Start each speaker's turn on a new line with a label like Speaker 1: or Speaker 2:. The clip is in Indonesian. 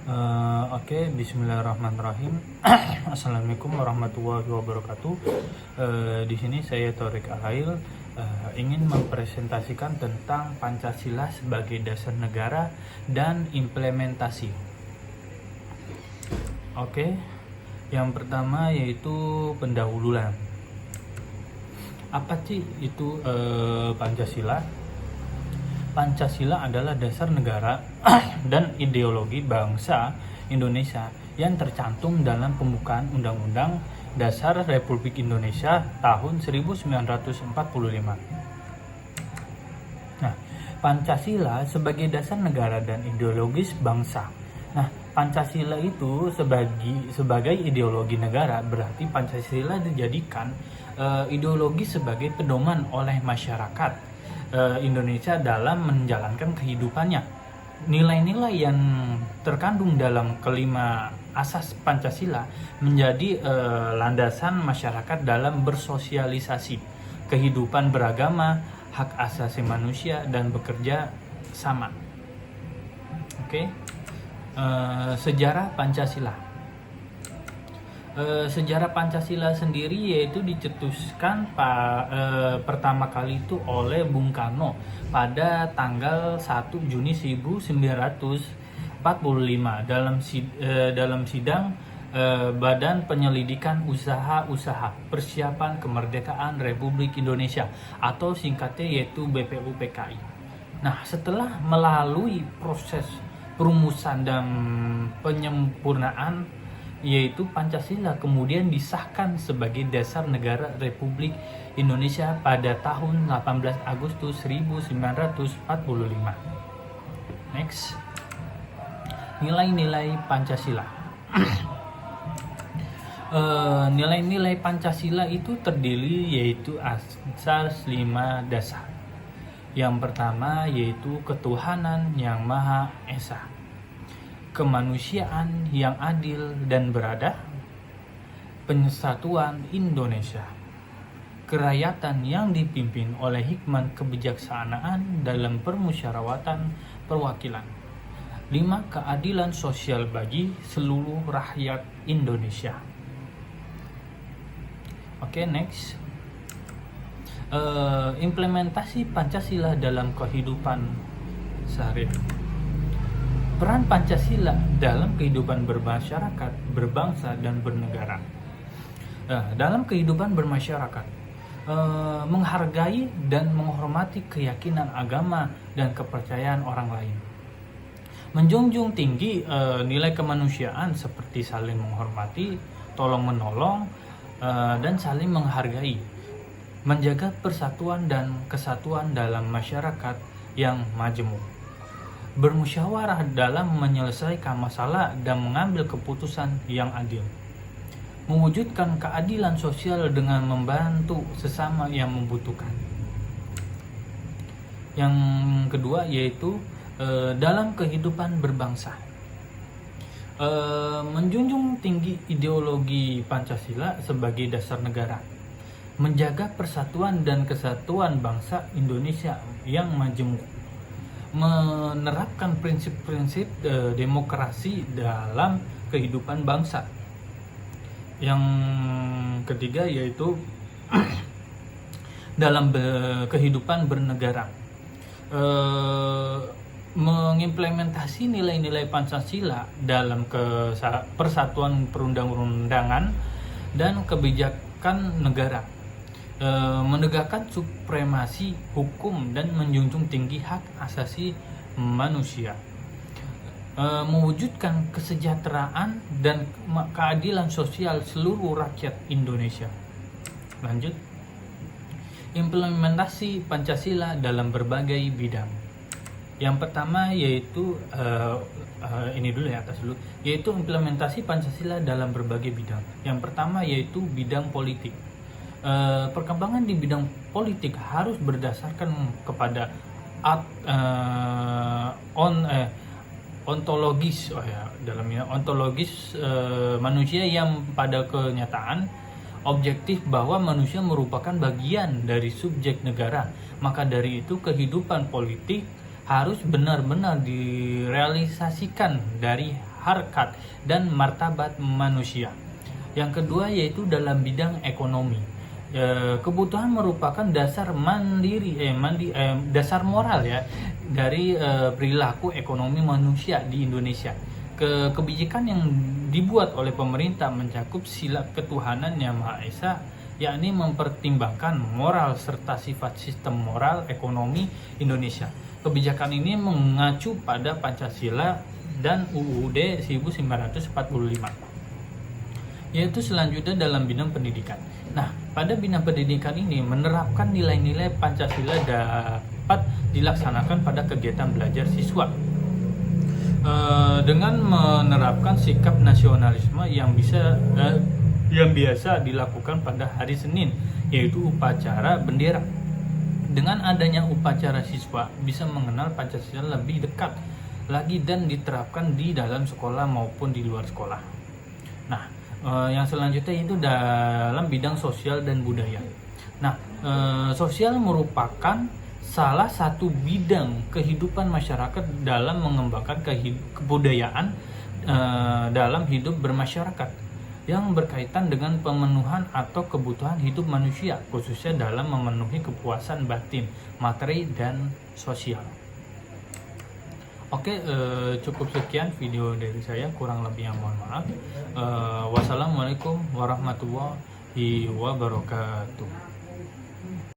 Speaker 1: Oke, Bismillahirrahmanirrahim. Assalamualaikum warahmatullahi wabarakatuh. Di sini saya Torik Ahail ingin mempresentasikan tentang Pancasila sebagai dasar negara dan implementasi. Oke, yang pertama yaitu pendahuluan. Apa sih itu Pancasila? Pancasila adalah dasar negara dan ideologi bangsa Indonesia yang tercantum dalam pembukaan Undang-Undang Dasar Republik Indonesia tahun 1945. Nah, Pancasila sebagai dasar negara dan ideologis bangsa. Nah, Pancasila itu sebagai ideologi negara, berarti Pancasila dijadikan ideologi sebagai pedoman oleh masyarakat Indonesia dalam menjalankan kehidupannya. Nilai-nilai yang terkandung dalam kelima asas Pancasila menjadi landasan masyarakat dalam bersosialisasi, kehidupan beragama, hak asasi manusia, dan bekerja sama. Oke. Sejarah Pancasila. Sejarah Pancasila sendiri yaitu dicetuskan pertama kali itu oleh Bung Karno pada tanggal 1 Juni 1945 dalam sidang Badan Penyelidikan Usaha-Usaha Persiapan Kemerdekaan Republik Indonesia atau singkatnya yaitu BPUPKI. Nah, setelah melalui proses perumusan dan penyempurnaan yaitu Pancasila kemudian disahkan sebagai dasar negara Republik Indonesia pada tahun 18 Agustus 1945. Next. Nilai-nilai Pancasila. Nilai-nilai Pancasila itu terdiri yaitu asas 5 dasar. Yang pertama yaitu ketuhanan yang Maha Esa, kemanusiaan yang adil dan beradab, penyatuan Indonesia, kerakyatan yang dipimpin oleh hikmat kebijaksanaan dalam permusyawaratan perwakilan, 5. Keadilan sosial bagi seluruh rakyat Indonesia. Oke, next. Implementasi Pancasila dalam kehidupan sehari-hari. Peran Pancasila dalam kehidupan bermasyarakat, berbangsa, dan bernegara. Dalam kehidupan bermasyarakat, menghargai dan menghormati keyakinan agama dan kepercayaan orang lain. Menjunjung tinggi nilai kemanusiaan seperti saling menghormati, tolong-menolong, dan saling menghargai. Menjaga persatuan dan kesatuan dalam masyarakat yang majemuk. Bermusyawarah dalam menyelesaikan masalah dan mengambil keputusan yang adil. Mewujudkan keadilan sosial dengan membantu sesama yang membutuhkan. Yang kedua yaitu dalam kehidupan berbangsa. Menjunjung tinggi ideologi Pancasila sebagai dasar negara. Menjaga persatuan dan kesatuan bangsa Indonesia yang majemuk. Menerapkan prinsip-prinsip demokrasi dalam kehidupan bangsa. Yang ketiga yaitu dalam kehidupan bernegara, mengimplementasi nilai-nilai Pancasila dalam persatuan perundang-undangan dan kebijakan negara. Menegakkan supremasi hukum dan menjunjung tinggi hak asasi manusia, mewujudkan kesejahteraan dan keadilan sosial seluruh rakyat Indonesia. Lanjut, implementasi Pancasila dalam berbagai bidang. Yang pertama yaitu ini dulu ya, atas dulu, yaitu implementasi Pancasila dalam berbagai bidang. Yang pertama yaitu bidang politik. Perkembangan di bidang politik harus berdasarkan kepada ontologis manusia yang pada kenyataan objektif bahwa manusia merupakan bagian dari subjek negara. Maka dari itu kehidupan politik harus benar-benar direalisasikan dari harkat dan martabat manusia. Yang kedua yaitu dalam bidang ekonomi. Kebutuhan merupakan dasar dasar moral ya dari perilaku ekonomi manusia di Indonesia. Kebijakan yang dibuat oleh pemerintah mencakup sila ketuhanan yang Maha Esa, yakni mempertimbangkan moral serta sifat sistem moral ekonomi Indonesia. Kebijakan ini mengacu pada Pancasila dan UUD 1945. Yaitu selanjutnya dalam bidang pendidikan. Nah, pada bidang pendidikan ini menerapkan nilai-nilai Pancasila dapat dilaksanakan pada kegiatan belajar siswa. Dengan menerapkan sikap nasionalisme yang biasa dilakukan pada hari Senin, yaitu upacara bendera. Dengan adanya upacara, siswa bisa mengenal Pancasila lebih dekat lagi dan diterapkan di dalam sekolah maupun di luar sekolah. Nah, yang selanjutnya itu dalam bidang sosial dan budaya. Nah, sosial merupakan salah satu bidang kehidupan masyarakat dalam mengembangkan kebudayaan dalam hidup bermasyarakat yang berkaitan dengan pemenuhan atau kebutuhan hidup manusia, khususnya dalam memenuhi kepuasan batin, materi, dan sosial. Oke, cukup sekian video dari saya, kurang lebih yang mohon maaf. Wassalamualaikum warahmatullahi wabarakatuh.